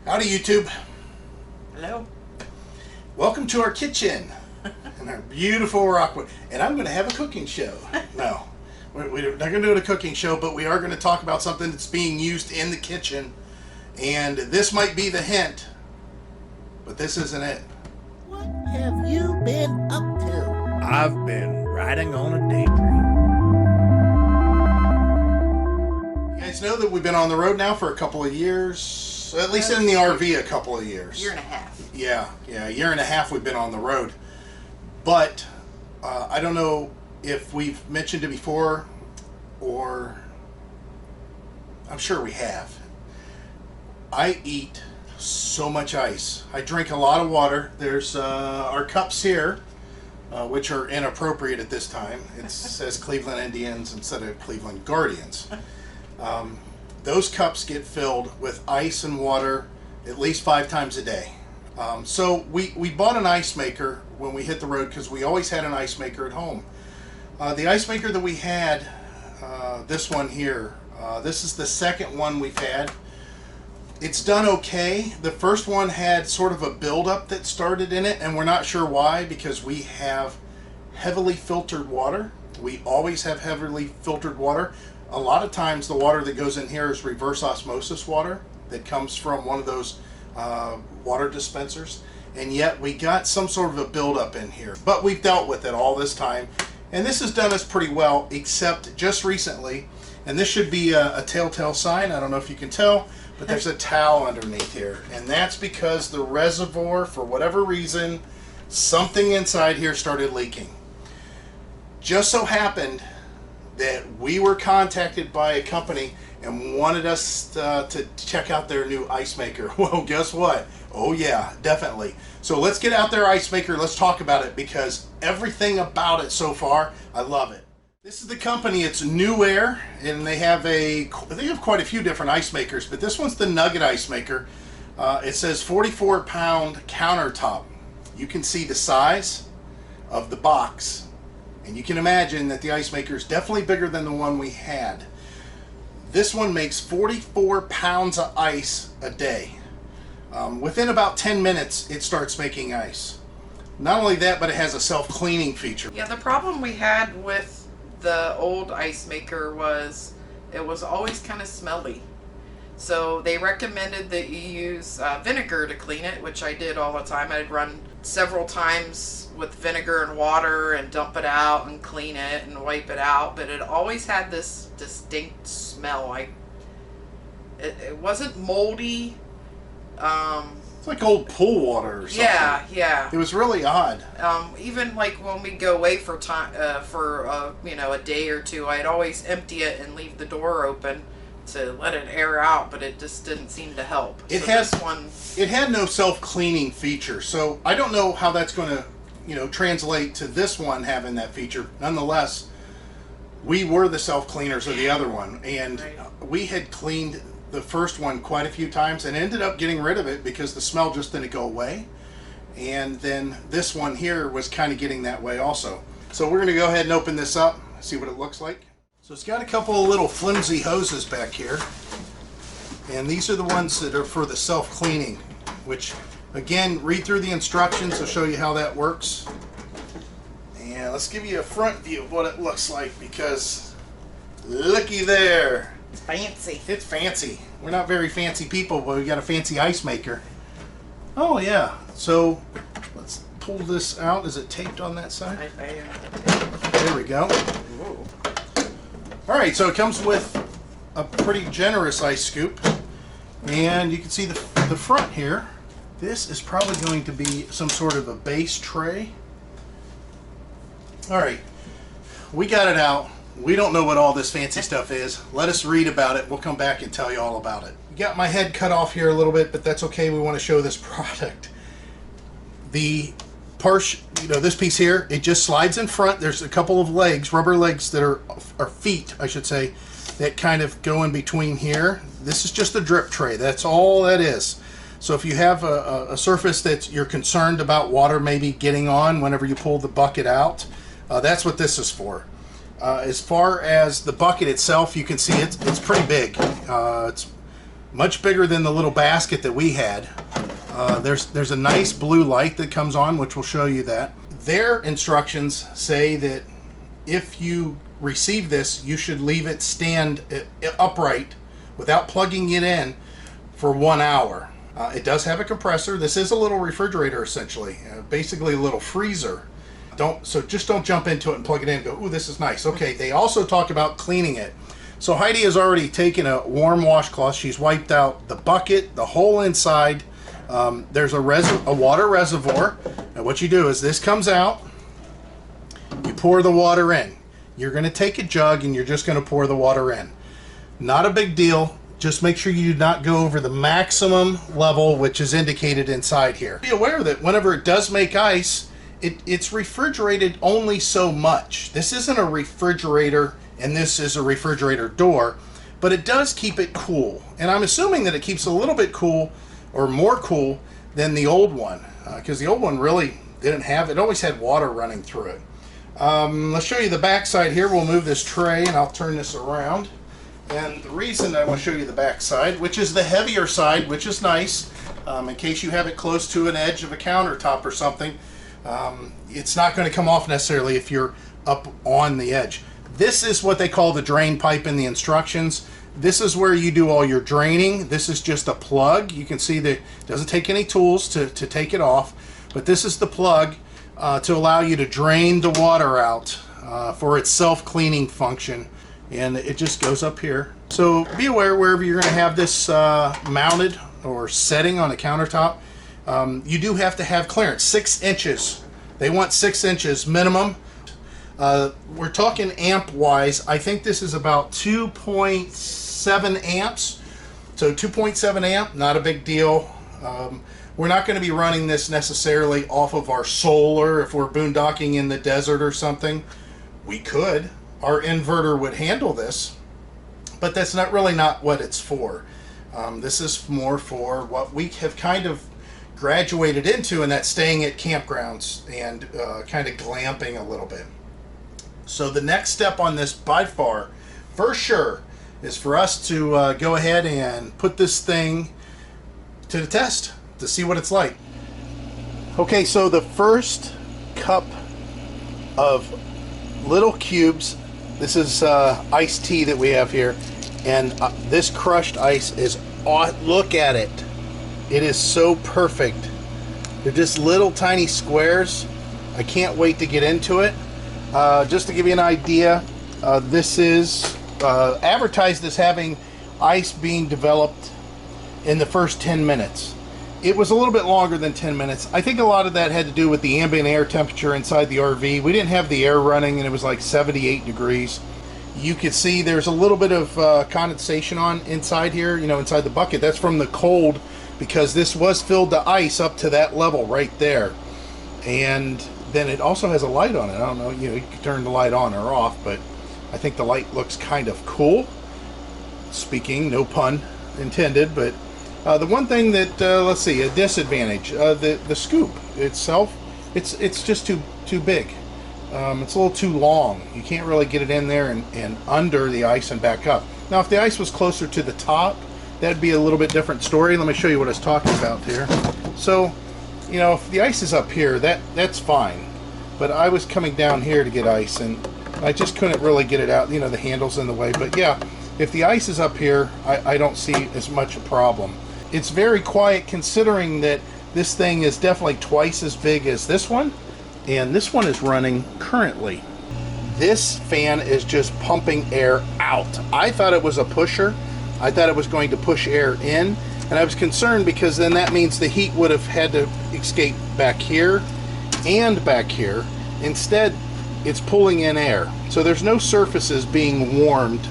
Howdy YouTube. Hello. Welcome to our kitchen and our beautiful rockwood. And I'm going to have a cooking show. No, we're not going to do a cooking show, but we are going to talk about something that's being used in the kitchen. And this might be the hint, but this isn't it. What have you been up to? I've been riding on a daydream. You guys know that we've been on the road now for a couple of years. At least in the RV a couple of years. Year and a half. Yeah, a year and a half we've been on the road. But I don't know if we've mentioned it before, or I'm sure we have. I eat so much ice. I drink a lot of water. There's our cups here, which are inappropriate at this time. It says Cleveland Indians instead of Cleveland Guardians. Those cups get filled with ice and water at least 5 times a day. So we bought an ice maker when we hit the road because we always had an ice maker at home. The ice maker that we had, this one here, this is the second one we've had. It's done okay. The first one had sort of a buildup that started in it, and we're not sure why, because we have heavily filtered water. We always have heavily filtered water. A lot of times the water that goes in here is reverse osmosis water that comes from one of those water dispensers, and yet we got some sort of a buildup in here. But we've dealt with it all this time, and this has done us pretty well, except just recently, and this should be a telltale sign. I don't know if you can tell, but there's a towel underneath here, and that's because the reservoir, for whatever reason, something inside here started leaking. Just so happened that we were contacted by a company and wanted us to check out their new ice maker. Well, guess what? Oh yeah, definitely. So let's get out their ice maker. Let's talk about it, because everything about it so far, I love it. This is the company. It's NewAir, and they have quite a few different ice makers, but this one's the Nugget Ice Maker. It says 44-pound countertop. You can see the size of the box, and you can imagine that the ice maker is definitely bigger than the one we had. This one makes 44 pounds of ice a day. Within about 10 minutes, it starts making ice. Not only that, but it has a self-cleaning feature. Yeah, the problem we had with the old ice maker was it was always kind of smelly. So they recommended that you use vinegar to clean it, which I did all the time. I'd run several times with vinegar and water and dump it out and clean it and wipe it out, but it always had this distinct smell. It wasn't moldy. It's like old pool water or something. Yeah. It was really odd. Even like when we go away for time, you know, a day or two, I'd always empty it and leave the door open to let it air out, but it just didn't seem to help. It had no self-cleaning feature, so I don't know how that's going to, you know, translate to this one having that feature. Nonetheless, we were the self-cleaners of the other one, and we had cleaned the first one quite a few times and ended up getting rid of it because the smell just didn't go away. And then this one here was kind of getting that way also. So we're going to go ahead and open this up, see what it looks like. So it's got a couple of little flimsy hoses back here, and these are the ones that are for the self-cleaning, which again, read through the instructions. I'll show you how that works. And let's give you a front view of what it looks like, because looky there. It's fancy. It's fancy. We're not very fancy people, but we got a fancy ice maker. Oh yeah. So let's pull this out. Is it taped on that side? There we go. Whoa. All right, so it comes with a pretty generous ice scoop, and you can see the front here. This is probably going to be some sort of a base tray. All right, we got it out. We don't know what all this fancy stuff is. Let us read about it. We'll come back and tell you all about it. Got my head cut off here a little bit, but that's okay. We want to show this product. The part, you know, this piece here, it just slides in front. There's a couple of legs, rubber legs that are feet, I should say, that kind of go in between here. This is just a drip tray. That's all that is. So if you have a surface that you're concerned about water maybe getting on whenever you pull the bucket out, that's what this is for. As far as the bucket itself, you can see it's pretty big. It's much bigger than the little basket that we had. There's a nice blue light that comes on, which will show you that. Their instructions say that if you receive this, you should leave it stand upright without plugging it in for 1 hour. It does have a compressor. This is a little refrigerator, essentially, basically a little freezer. Just don't jump into it and plug it in and go, ooh, this is nice. Okay, they also talk about cleaning it. So Heidi has already taken a warm washcloth. She's wiped out the bucket, the whole inside. There's a water reservoir. And what you do is this comes out, you pour the water in. You're going to take a jug and you're just going to pour the water in. Not a big deal. Just make sure you do not go over the maximum level, which is indicated inside here. Be aware that whenever it does make ice, it's refrigerated only so much. This isn't a refrigerator, and this is a refrigerator door, but it does keep it cool. And I'm assuming that it keeps a little bit cool, or more cool, than the old one, because the old one really didn't have, it always had water running through it. Let's show you the back side here. We'll move this tray, and I'll turn this around. And the reason I want to show you the back side, which is the heavier side, which is nice, in case you have it close to an edge of a countertop or something, it's not going to come off necessarily if you're up on the edge. This is what they call the drain pipe in the instructions. This is where you do all your draining. This is just a plug. You can see that it doesn't take any tools to take it off, but this is the plug to allow you to drain the water out for its self-cleaning function. And it just goes up here. So be aware wherever you're going to have this mounted or setting on a countertop, you do have to have clearance, 6 inches. They want 6 inches minimum. We're talking amp wise. I think this is about 2.7 amps. So 2.7 amp, not a big deal. We're not going to be running this necessarily off of our solar if we're boondocking in the desert or something. We could. Our inverter would handle this, but that's not what it's for. This is more for what we have kind of graduated into, and that's staying at campgrounds and kind of glamping a little bit. So the next step on this, by far, for sure, is for us to go ahead and put this thing to the test to see what it's like. Okay, so the first cup of little cubes, this is iced tea that we have here, and this crushed ice is, look at it. It is so perfect. They're just little tiny squares. I can't wait to get into it. Just to give you an idea, this is advertised as having ice being developed in the first 10 minutes. It was a little bit longer than 10 minutes. I think a lot of that had to do with the ambient air temperature inside the RV. We didn't have the air running, and it was like 78 degrees. You could see there's a little bit of condensation on inside here, inside the bucket. That's from the cold, because this was filled to ice up to that level right there. And then it also has a light on it. I don't know, you can turn the light on or off, but I think the light looks kind of cool. Speaking, no pun intended, but the one thing that, let's see, a disadvantage, the scoop itself, it's just too big. It's a little too long. You can't really get it in there and under the ice and back up. Now, if the ice was closer to the top, that'd be a little bit different story. Let me show you what I was talking about here. So, if the ice is up here, that's fine. But I was coming down here to get ice, and I just couldn't really get it out. The handle's in the way. But yeah, if the ice is up here, I don't see as much a problem. It's very quiet, considering that this thing is definitely twice as big as this one, and this one is running currently. This fan is just pumping air out. I thought it was a pusher. I thought it was going to push air in, and I was concerned because then that means the heat would have had to escape back here and back here. Instead, it's pulling in air. So there's no surfaces being warmed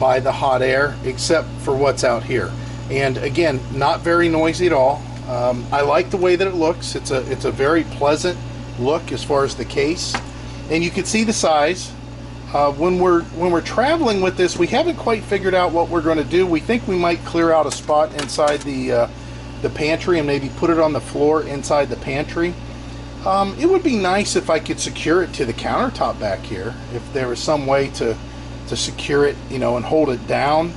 by the hot air except for what's out here. And again, not very noisy at all. I like the way that it looks. It's a very pleasant look as far as the case, and you can see the size. When we're traveling with this, we haven't quite figured out what we're going to do. We think we might clear out a spot inside the pantry and maybe put it on the floor inside the pantry. It would be nice if I could secure it to the countertop back here, if there was some way to secure it, and hold it down.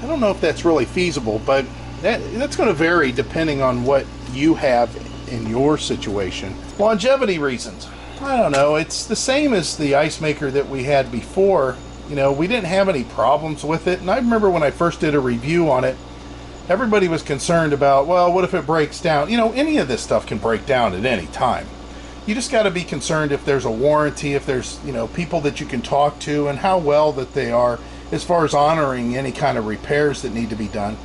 I don't know if that's really feasible, but That's going to vary depending on what you have in your situation. Longevity reasons. I don't know. It's the same as the ice maker that we had before. You know, we didn't have any problems with it. And I remember when I first did a review on it, everybody was concerned about, well, what if it breaks down? You know, any of this stuff can break down at any time. You just got to be concerned if there's a warranty, if there's, you know, people that you can talk to, and how well that they are as far as honoring any kind of repairs that need to be done.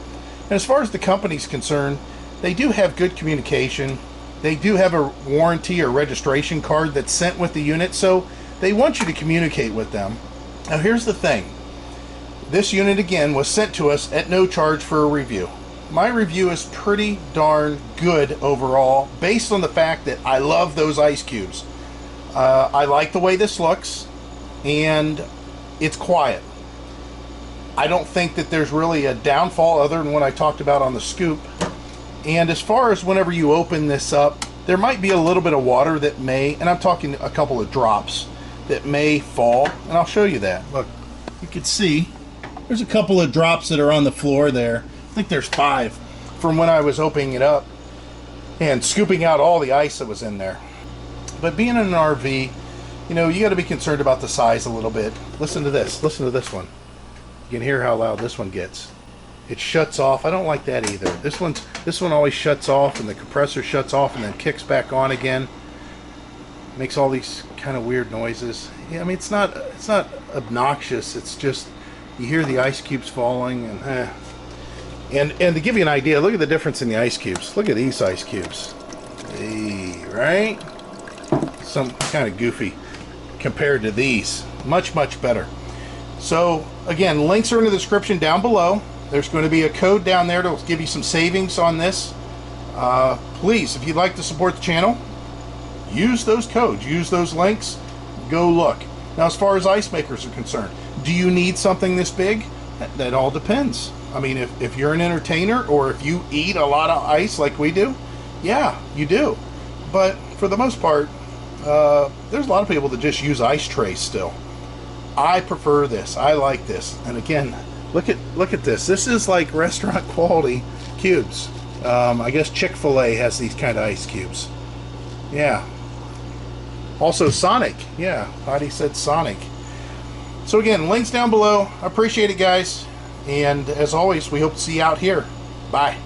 And as far as the company's concerned, they do have good communication. They do have a warranty or registration card that's sent with the unit, so they want you to communicate with them. Now here's the thing. This unit again was sent to us at no charge for a review. My review is pretty darn good overall, based on the fact that I love those ice cubes. I like the way this looks, and it's quiet. I don't think that there's really a downfall other than what I talked about on the scoop. And as far as whenever you open this up, there might be a little bit of water that may, and I'm talking a couple of drops, that may fall, and I'll show you that. Look, you can see there's a couple of drops that are on the floor there. I think there's 5 from when I was opening it up and scooping out all the ice that was in there. But being in an RV, you know, you got to be concerned about the size a little bit. Listen to this. Listen to this one. You can hear how loud this one gets. It shuts off. I don't like that either. This one always shuts off, and the compressor shuts off and then kicks back on again. Makes all these kind of weird noises. Yeah, I mean, it's not obnoxious. It's just you hear the ice cubes falling, and to give you an idea, look at the difference in the ice cubes. Look at these ice cubes. Right? Some kind of goofy compared to these. Much better. So again, links are in the description down below. There's going to be a code down there to give you some savings on this. Please, if you'd like to support the channel, use those codes, use those links, go look. Now, as far as ice makers are concerned, do you need something this big? That all depends. I mean, if you're an entertainer or if you eat a lot of ice like we do, yeah, you do. But for the most part, there's a lot of people that just use ice trays still. I prefer this. I like this. And again, look at this. This is like restaurant quality cubes. I guess Chick-fil-A has these kind of ice cubes. Yeah. Also Sonic. Yeah, Heidi said Sonic. So again, links down below. I appreciate it, guys. And as always, we hope to see you out here. Bye.